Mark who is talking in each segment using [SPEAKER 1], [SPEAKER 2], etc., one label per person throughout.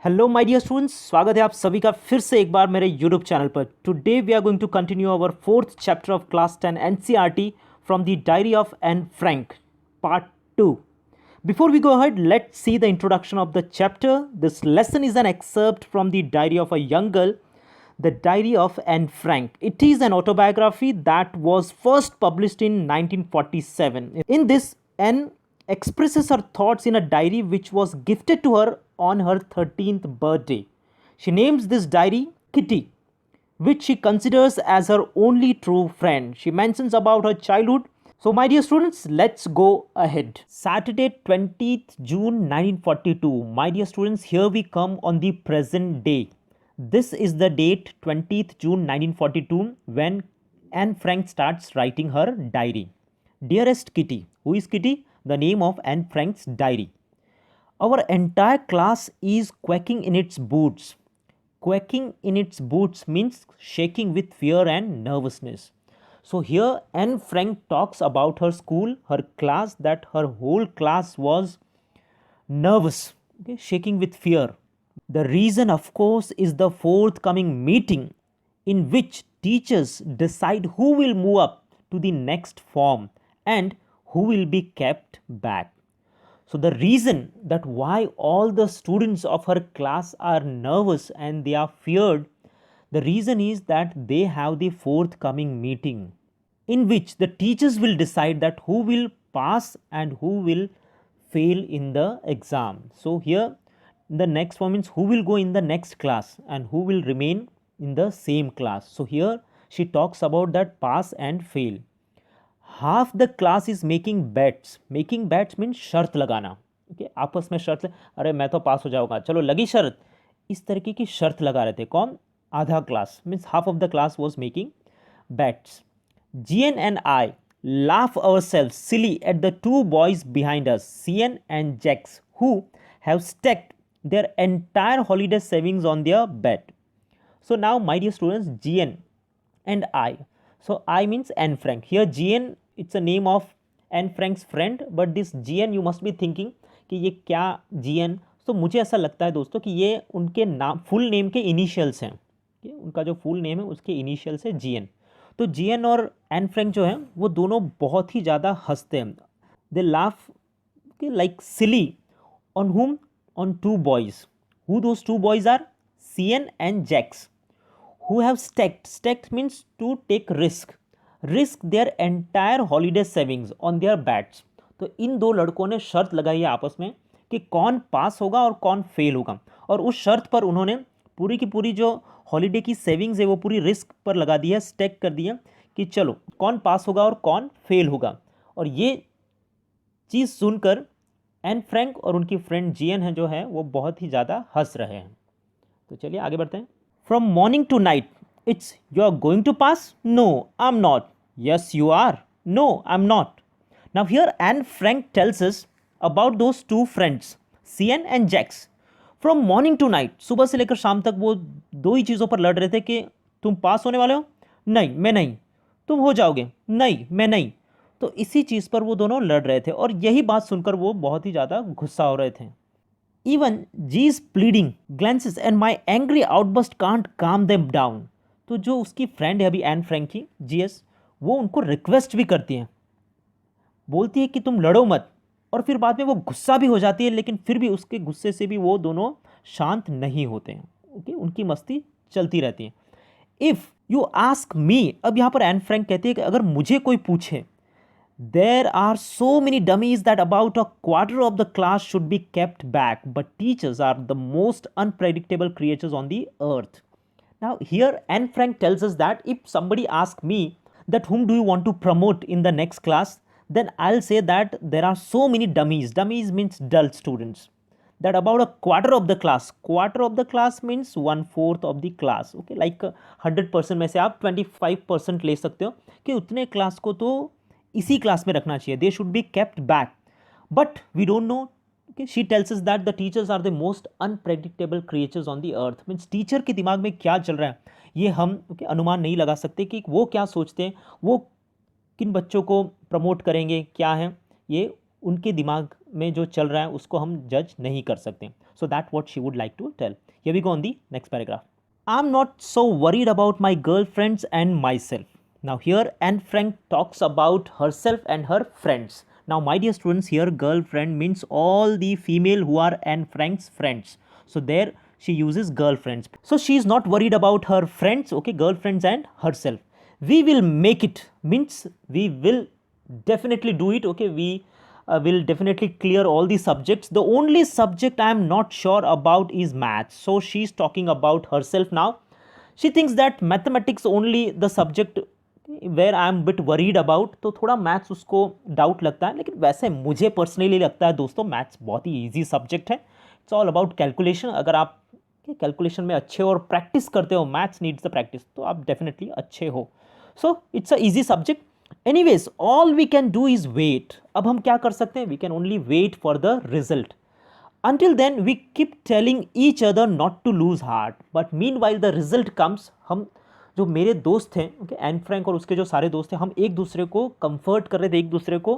[SPEAKER 1] Hello my dear students, स्वागत है आप सभी का फिर से एक बार मेरे यूट्यूब चैनल पर। Today we are going to continue our fourth chapter of class 10 NCERT from the diary of Anne Frank part 2. Before we go ahead, let's see the introduction of the chapter. This lesson is an excerpt from the diary of a young girl, the diary of Anne Frank. It is an autobiography that was first published in 1947. In this, Anne expresses her thoughts in a diary which was gifted to her on her 13th birthday. She names this diary Kitty, which she considers as her only true friend. She mentions about her childhood. So, my dear students, let's go ahead. Saturday, 20th June 1942. My dear students, here we come on the present day. This is the date 20th June 1942 when Anne Frank starts writing her diary. Dearest Kitty. Who is Kitty? The name of Anne Frank's diary. Our entire class is quaking in its boots. Quaking in its boots means shaking with fear and nervousness. So here Anne Frank talks about her school, her class, that her whole class was nervous, okay, shaking with fear. The reason, of course, is the forthcoming meeting in which teachers decide who will move up to the next form and who will be kept back. So the reason that why all the students of her class are nervous and they are feared, the reason is that they have the forthcoming meeting in which the teachers will decide that who will pass and who will fail in the exam. So here the next one means who will go in the next class and who will remain in the same class. So here she talks about that pass and fail. Half the class is making bets. Making bets mean शर्त लगाना. Okay, आपस में शर्त, अरे मैं तो पास हो जाऊंगा, चलो लगी शर्त. इस तरीके की शर्त लगा रहे थे. कौन? आधा class means half of the class was making bets. GN and I laugh ourselves silly at the two boys behind us, CN and Jax, who have stacked their entire holiday savings on their bed. So now, my dear students, GN and I. So I means Anne Frank. Here GN, it's a name of Anne Frank's friend, but this GN you must be thinking कि ये क्या GN. तो मुझे ऐसा लगता है दोस्तों कि ये उनके नाम, फुल नेम के इनिशियल्स हैं. उनका जो फुल नेम है उसके इनिशियल्स है GN. तो GN और एन फ्रैंक जो है वो दोनों बहुत ही ज़्यादा हंसते हैं. They laugh like silly on whom, on two boys. Who those two boys are? CN and Jax, who have stacked means to take risk their entire holiday savings on their bets. तो इन दो लड़कों ने शर्त लगाई है आपस में कि कौन पास होगा और कौन फेल होगा, और उस शर्त पर उन्होंने पूरी की पूरी जो हॉलीडे की सेविंग्स है वो पूरी रिस्क पर लगा दी है, स्टेक कर दी है कि चलो कौन पास होगा और कौन फेल होगा. और ये चीज़ सुनकर एन फ्रैंक और उनकी फ्रेंड जीएन है जो है वो बहुत ही ज़्यादा हंस रहे हैं. तो चलिए आगे बढ़ते हैं. From morning to night, it's you are going to pass? No, I'm not. Yes, you are. No, I'm not. Now here Anne Frank tells us about those two friends, CN and Jax. From morning to night, सुबह से लेकर शाम तक वो दो ही चीज़ों पर लड़ रहे थे कि तुम पास होने वाले हो? नहीं, मैं नहीं. तुम हो जाओगे? नहीं, मैं नहीं. तो इसी चीज़ पर वो दोनों लड़ रहे थे और यही बात सुनकर वो बहुत ही ज़्यादा गुस्सा हो रहे थे. Even G's pleading glances and my angry outburst can't calm them down. तो जो उसकी फ्रेंड है अभी एन फ्रैंक की, GS, वो उनको रिक्वेस्ट भी करती है, बोलती है कि तुम लड़ो मत, और फिर बाद में वो गुस्सा भी हो जाती है, लेकिन फिर भी उसके गुस्से से भी वो दोनों शांत नहीं होते हैं. ओके, उनकी मस्ती चलती रहती है. इफ़ यू आस्क मी, अब यहाँ पर एन फ्रैंक कहती है कि अगर मुझे कोई पूछे, there are so many dummies that about a quarter of the class should be kept back, but teachers are the most unpredictable creatures on the earth. Now here Anne Frank tells us that if somebody asks me that whom do you want to promote in the next class, then I'll say that there are so many dummies. Dummies means dull students. That about a quarter of the class means 1/4 of the class. Okay, like 100% में से आप 25% ले सकते हो कि उतने class को तो इसी क्लास में रखना चाहिए. They should be kept back, but we don't know. She tells us that the teachers are the most unpredictable creatures on the earth. Means teacher के दिमाग में क्या चल रहा है ये हम अनुमान नहीं लगा सकते कि वो क्या सोचते हैं, वो किन बच्चों को प्रमोट करेंगे, क्या है ये उनके दिमाग में जो चल रहा है उसको हम जज नहीं कर सकते. So that's what she would like to tell. Here we go on the next paragraph. I'm not so worried about my girlfriends and myself. Now here Anne Frank talks about herself and her friends. Now my dear students, here girlfriend means all the female who are Anne Frank's friends. So there she uses girlfriends. So she is not worried about her friends, okay, girlfriends and herself. We will make it means we will definitely do it, okay. We will definitely clear all the subjects. The only subject I am not sure about is maths. So she's talking about herself now. She thinks that mathematics only the subject where I am bit worried about. तो थोड़ा maths उसको doubt लगता है, लेकिन वैसे मुझे personally लगता है दोस्तों मैथ्स बहुत ही ईजी सब्जेक्ट है. It's all about calculation. अगर आप कैलकुलेशन में अच्छे हो और प्रैक्टिस करते हो, मैथ्स नीड्स द प्रैक्टिस, तो आप डेफिनेटली अच्छे हो. So it's a easy subject. Anyways all we can do is wait. अब हम क्या कर सकते हैं? We can only wait for the result. Until then we keep telling each other not to lose heart, but meanwhile the result comes. हम जो मेरे दोस्त थे, ओके, एन फ्रैंक और उसके जो सारे दोस्त थे, हम एक दूसरे को कंफर्ट कर रहे थे, एक दूसरे को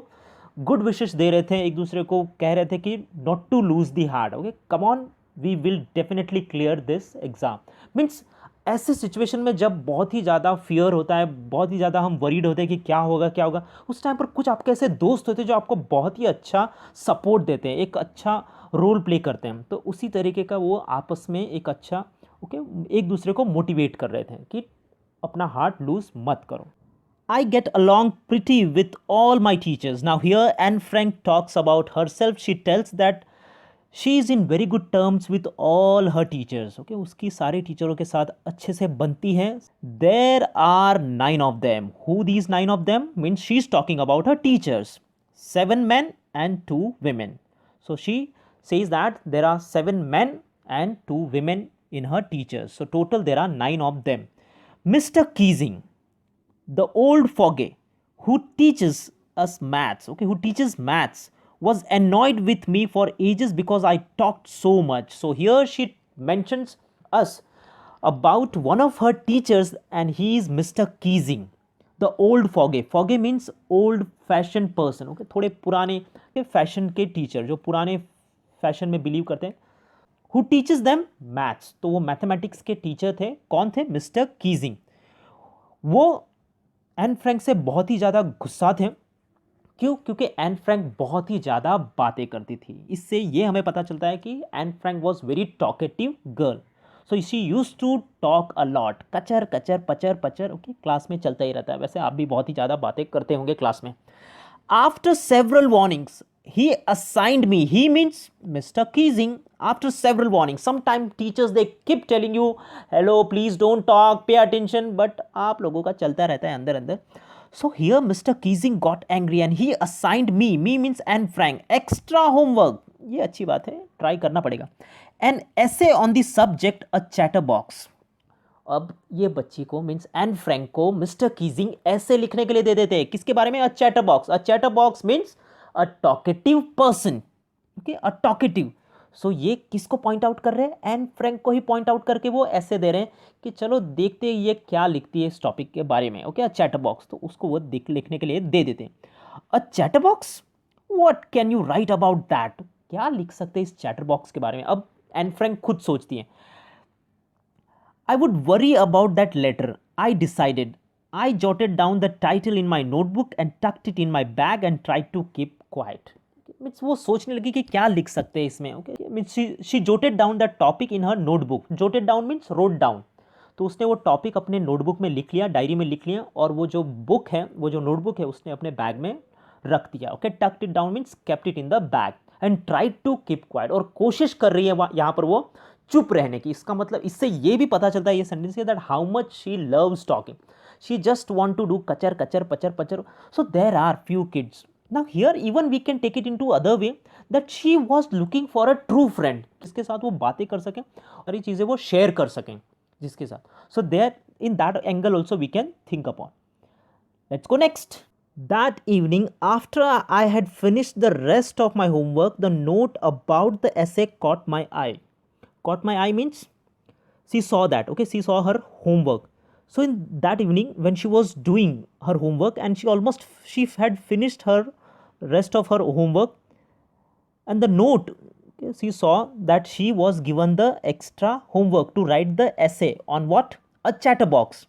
[SPEAKER 1] गुड विशेस दे रहे थे, एक दूसरे को कह रहे थे कि not to lose the heart. Okay, come on, we will definitely clear this exam. Means ऐसे सिचुएशन में जब बहुत ही ज़्यादा फियर होता है, बहुत ही ज़्यादा हम वरीड होते हैं कि क्या होगा क्या होगा, उस टाइम पर कुछ आपके ऐसे दोस्त होते हैं जो आपको बहुत ही अच्छा सपोर्ट देते हैं, एक अच्छा रोल प्ले करते हैं. तो उसी तरीके का वो आपस में एक अच्छा एक दूसरे को मोटिवेट कर रहे थे कि अपना हार्ट लूज मत करो. I get along pretty with all my teachers. Now here Anne Frank talks about herself. She tells that she is in very good terms with all her teachers. Okay, उसकी सारे टीचरों के साथ अच्छे से बनती है. There are 9 of them. Who these 9 of them? Means she is talking about her teachers. 7 men and 2 women. So she says that there are 7 men and 2 women in her teachers. So total there are 9 of them. Mr. Keesing, the old fogey who teaches us maths, okay, who teaches maths, was annoyed with me for ages because I talked so much. So here she mentions us about one of her teachers, and he is Mr. Keesing, the old fogey. Fogey means old fashioned person, okay, थोड़े पुराने fashion के teacher, जो पुराने fashion में believe करते हैं. Who teaches them maths? तो वो मैथमेटिक्स के टीचर थे. कौन थे? Mister Keesing. वो एन फ्रैंक से बहुत ही ज़्यादा गुस्सा थे. क्यों? क्योंकि एन फ्रैंक बहुत ही ज़्यादा बातें करती थी. इससे ये हमें पता चलता है कि Anne Frank was very talkative girl. So she use to talk a lot. कचर कचर पचर पचर, ओके, क्लास में चलता ही रहता है. वैसे आप भी बहुत ही ज़्यादा बातें करते होंगे क्लास में. After several warnings he assigned me. He means Mr. Keesing. After several warnings, sometimes teachers they keep telling you hello, please don't talk, pay attention, but आप लोगों का चलता रहता है अंदर अंदर. So here Mr. Keesing got angry and he assigned me means Anne Frank, extra homework. ये अच्छी बात है, ट्राई करना पड़ेगा. An essay on the subject a chatterbox. अब ये बच्ची को मीन्स एन फ्रैंक को मिस्टर कीजिंग ऐसे लिखने के लिए दे देते हैं. किसके बारे में? A chatterbox. A chatterbox means a talkative person. Okay, a talkative. So ये किसको पॉइंट आउट कर रहे हैं? एन फ्रैंक को ही पॉइंट आउट करके वो ऐसे दे रहे हैं कि चलो देखते हैं ये क्या लिखती है इस टॉपिक के बारे में. Okay, a chatterbox. तो उसको वो लिखने के लिए दे देते हैं. A chatterbox, what can you write about that? क्या लिख सकते हैं इस चैटर बॉक्स के बारे में? अब एन फ्रैंक खुद सोचती हैं. I would worry about that letter. I decided. I jotted down the title in my notebook and tucked it in my bag and tried to keep quiet. Means वो सोचने लगी कि क्या लिख सकते हैं इसमें. Okay, means she jotted down that topic in her notebook. Jotted down means wrote down. तो उसने वो टॉपिक अपने नोटबुक में लिख लिया, डायरी में लिख लिया, और वो जो बुक है, वो जो नोटबुक है, उसने अपने बैग में रख दिया. Okay, tucked it down means kept it in the bag and tried to keep quiet. और कोशिश कर रही है यहाँ पर वो चुप रहने की. इसका मतलब इससे ये भी पता चलता है ये सेंटेंस से that how much she loves talking. She just want to do कचर कचर पचर पचर. So there are few kids. Now here even we can take it into other way that she was looking for a true friend, जिसके साथ वो बातें कर सकें और ये चीज़ें वो शेयर कर सकें जिसके साथ. So there in that angle also we can think upon. Let's go next. That evening, after I had finished the rest of my homework, the note about the essay caught my eye. Caught my eye means she saw that. Okay, she saw her homework. So in that evening, when she was doing her homework and she had finished her rest of her homework, and the note Okay, she saw that she was given the extra homework to write the essay on what? A chatterbox.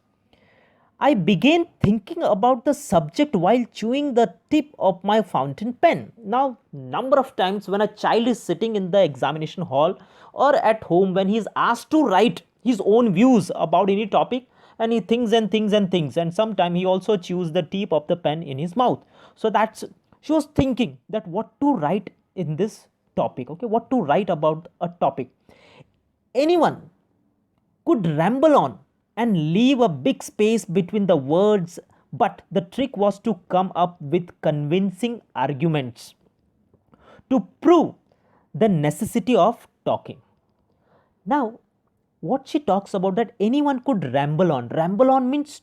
[SPEAKER 1] I began thinking about the subject while chewing the tip of my fountain pen. Now, number of times when a child is sitting in the examination hall or at home, when he is asked to write his own views about any topic, and he thinks and thinks and thinks, and sometimes he also chews the tip of the pen in his mouth. So that's, she was thinking that what to write in this topic, okay, what to write about a topic. Anyone could ramble on and leave a big space between the words, but the trick was to come up with convincing arguments to prove the necessity of talking. Now, what she talks about, that anyone could ramble on. Ramble on means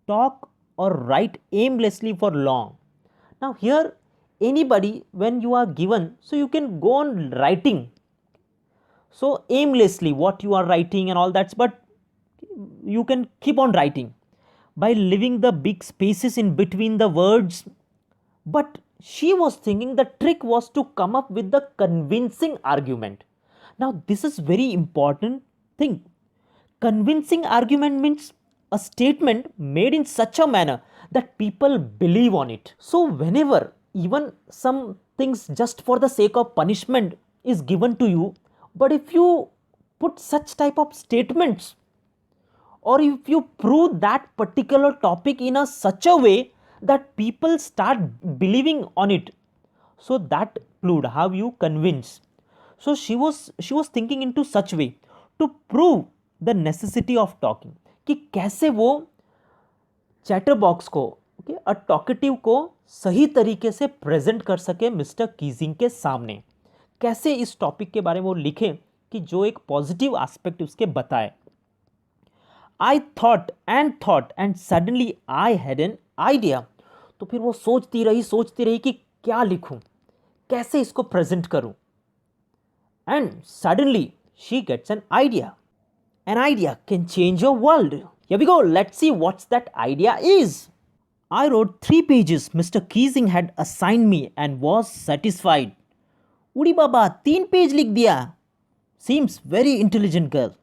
[SPEAKER 1] talk or write aimlessly for long. Now, here, anybody, when you are given, so you can go on writing. So, aimlessly, what you are writing and all that, but you can keep on writing by leaving the big spaces in between the words. But she was thinking the trick was to come up with the convincing argument. Now, this is very important thing. Convincing argument means a statement made in such a manner that people believe on it. So, whenever even some things just for the sake of punishment is given to you, but if you put such type of statements, or if you prove that particular topic in a such a way that people start believing on it, so that proved how you convince. So she was thinking into such way to prove the necessity of talking, कि कैसे वो chatter box को, okay, a talkative को सही तरीके से present कर सके मिस्टर कीजिंग के सामने, कैसे इस टॉपिक के बारे में वो लिखें कि जो एक पॉजिटिव एस्पेक्ट उसके बताए. I thought and suddenly I had an idea. तो फिर वो सोचती रही कि क्या लिखूं, कैसे इसको प्रेजेंट करूं. And suddenly she gets an idea. An idea can change your world. Here we go. Let's see what's that idea is. I wrote 3 pages Mr. Keesing had assigned me and was satisfied. उड़ी बाबा 3 page लिख दिया. Seems very intelligent girl.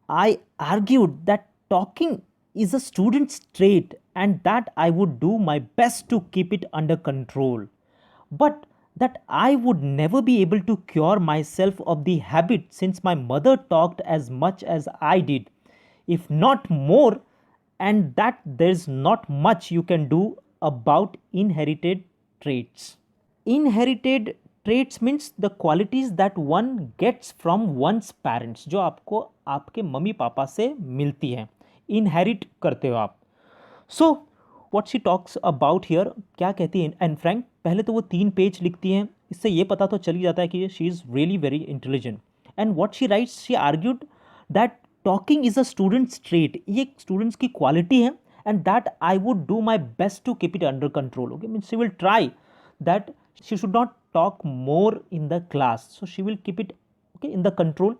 [SPEAKER 1] I argued that talking is a student's trait and that I would do my best to keep it under control, but that I would never be able to cure myself of the habit since my mother talked as much as I did, if not more, and that there's not much you can do about inherited traits. Inherited traits means the qualities that one gets from one's parents, जो आपको आपके mummy papa से मिलती हैं, inherit करते हो आप. So what she talks about here, क्या कहती है एन फ्रैंक. पहले तो वो 3 पेज लिखती हैं, इससे ये पता तो चल ही जाता है कि she is really very intelligent. And what she writes, she argued that talking is a student's trait, ये एक स्टूडेंट्स की क्वालिटी है, and that I would do my best to keep it under control. Okay, means she will try that she should not talk more in the class, so she will keep it, okay, in the control,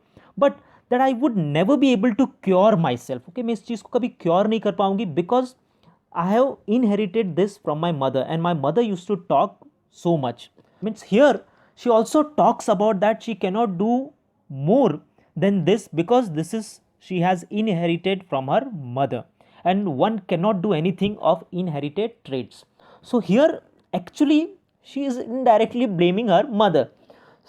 [SPEAKER 1] but that I would never be able to cure myself. okay, मैं इस चीज़ को कभी cure नहीं कर पाऊंगी because I have inherited this from my mother and my mother used to talk so much. Means here she also talks about that she cannot do more than this because this is she has inherited from her mother and one cannot do anything of inherited traits. So here actually she is indirectly blaming her mother.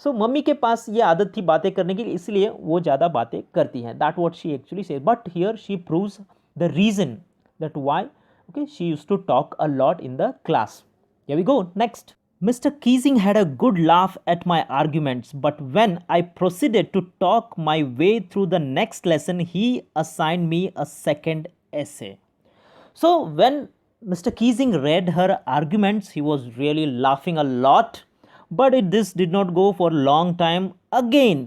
[SPEAKER 1] So mummy के पास ये आदत थी बातें करने की, इसलिए वो ज़्यादा बातें करती हैं. That what she actually say, but here she proves the reason that why, okay, she use to talk a lot in the class. Here we go next. Mr. Keesing had a good laugh at my arguments, but when I proceeded to talk my way through the next lesson, he assigned me a second essay. So when Mr. Keesing read her arguments, he was really laughing a lot, but this did not go for a long time. Again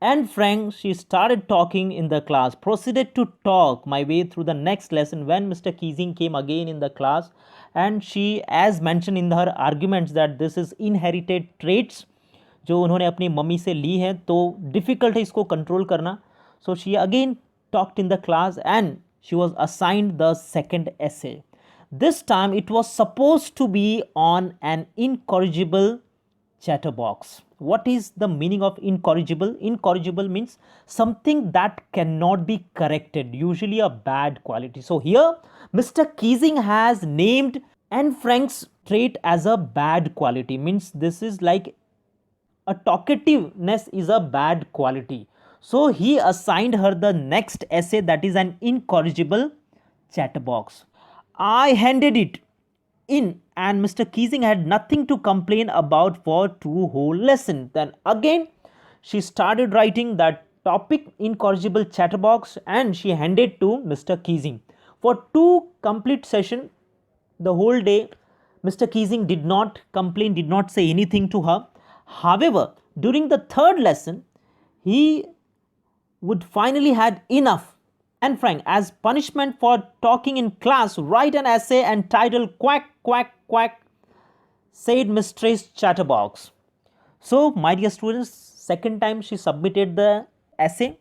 [SPEAKER 1] and Frank, she started talking in the class, proceeded to talk my way through the next lesson when Mr. Keesing came again in the class, and she, as mentioned in her arguments, that this is inherited traits जो उन्होंने अपनी mummy से ली है, तो difficult है इसको control करना. So she again talked in the class and she was assigned the second essay. This time it was supposed to be on an incorrigible chatterbox. What is the meaning of incorrigible? Incorrigible means something that cannot be corrected, usually a bad quality. So here Mr. Keesing has named Anne Frank's trait as a bad quality, means this is like a talkativeness is a bad quality. So he assigned her the next essay, that is an incorrigible chatterbox. I handed it in and Mr. Keesing had nothing to complain about for 2 whole lessons. Then again she started writing that topic incorrigible chatterbox and she handed to Mr. Keesing. For 2 complete sessions, the whole day, Mr. Keesing did not complain, did not say anything to her. However, during the 3rd lesson, he would finally had enough. Anne Frank, as punishment for talking in class, write an essay entitled Quack, Quack, Quack, said Mistress Chatterbox. So, my dear students, second time she submitted the essay.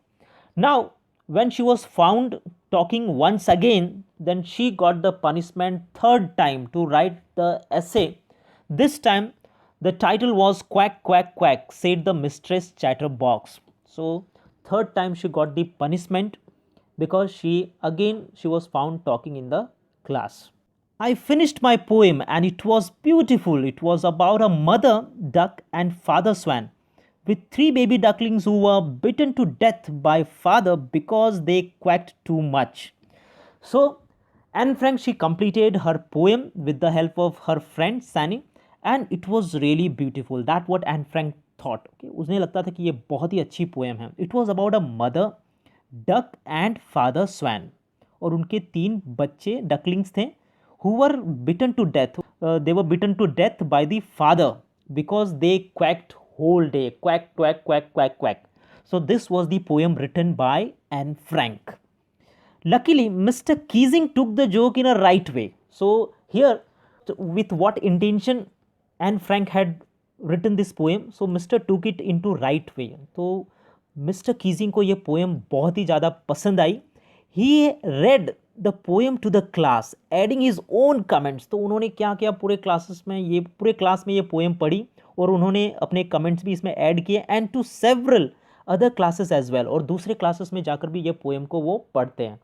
[SPEAKER 1] Now, when she was found talking once again, then she got the punishment 3rd time to write the essay. This time, the title was Quack, Quack, Quack, said the Mistress Chatterbox. So, 3rd time she got the punishment because she was found talking in the class. I finished my poem and it was beautiful. It was about a mother duck and father swan with 3 baby ducklings who were bitten to death by father because they quacked too much. So Anne Frank, she completed her poem with the help of her friend Sani and it was really beautiful. That what Anne Frank thought. Okay, उसने लगता था कि ये बहुत ही अच्छी poem है. It was about a mother duck and father swan और उनके 3 बच्चे डकलिंग्स थे who were bitten to death. They were bitten to death by the father because they quacked whole day. Quack, quack, quack, quack, quack. So this was the poem written by Anne Frank. Luckily, Mr. Keesing took the joke in a right way. So here, with what intention Anne Frank had written this poem, so Mr. took it into right way. तो mister Keating को ये poem बहुत ही ज़्यादा पसंद आई. He read the poem to the class adding his own comments. तो उन्होंने क्या किया, पूरे क्लास में ये पोएम पढ़ी और उन्होंने अपने कमेंट्स भी इसमें ऐड किए and to several other classes as well. और दूसरे क्लासेस में जाकर भी ये पोएम को वो पढ़ते हैं.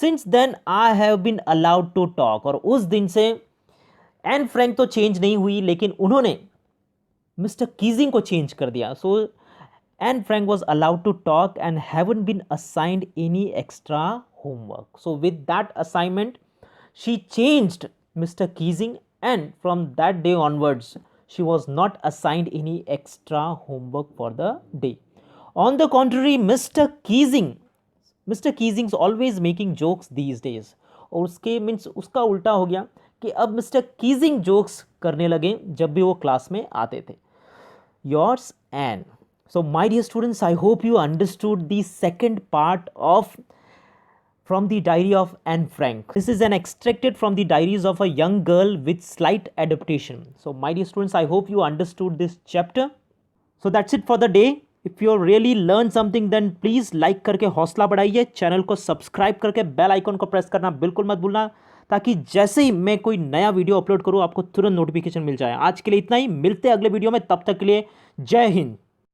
[SPEAKER 1] Since then I have been allowed to talk. और उस दिन से एन फ्रैंक तो चेंज नहीं हुई लेकिन उन्होंने मिस्टर कीजिंग को चेंज कर दिया. सो Anne Frank was allowed to talk and haven't been assigned any extra homework. So with that assignment, she changed Mr. Keesing and from that day onwards, she was not assigned any extra homework for the day. On the contrary, Mr. Keesing is always making jokes these days. और उसके means उसका उल्टा हो गया कि अब mister Keesing jokes करने लगे जब भी वो क्लास में आते थे. Yours Anne. So my dear students, I hope you understood the second part of From the Diary of Anne Frank. This is an extracted from the diaries of a young girl with slight adaptation. So my dear students, I hope you understood this chapter. So that's it for the day. If you really learn something, then please like करके हौसला बढ़ाइए. Channel को subscribe करके bell icon को press करना बिल्कुल मत भूलना ताकि जैसे ही मैं कोई नया वीडियो अपलोड करूँ आपको तुरंत नोटिफिकेशन मिल जाए. आज के लिए इतना ही. मिलते हैं अगले वीडियो में. तब तक के लिए जय हिंद.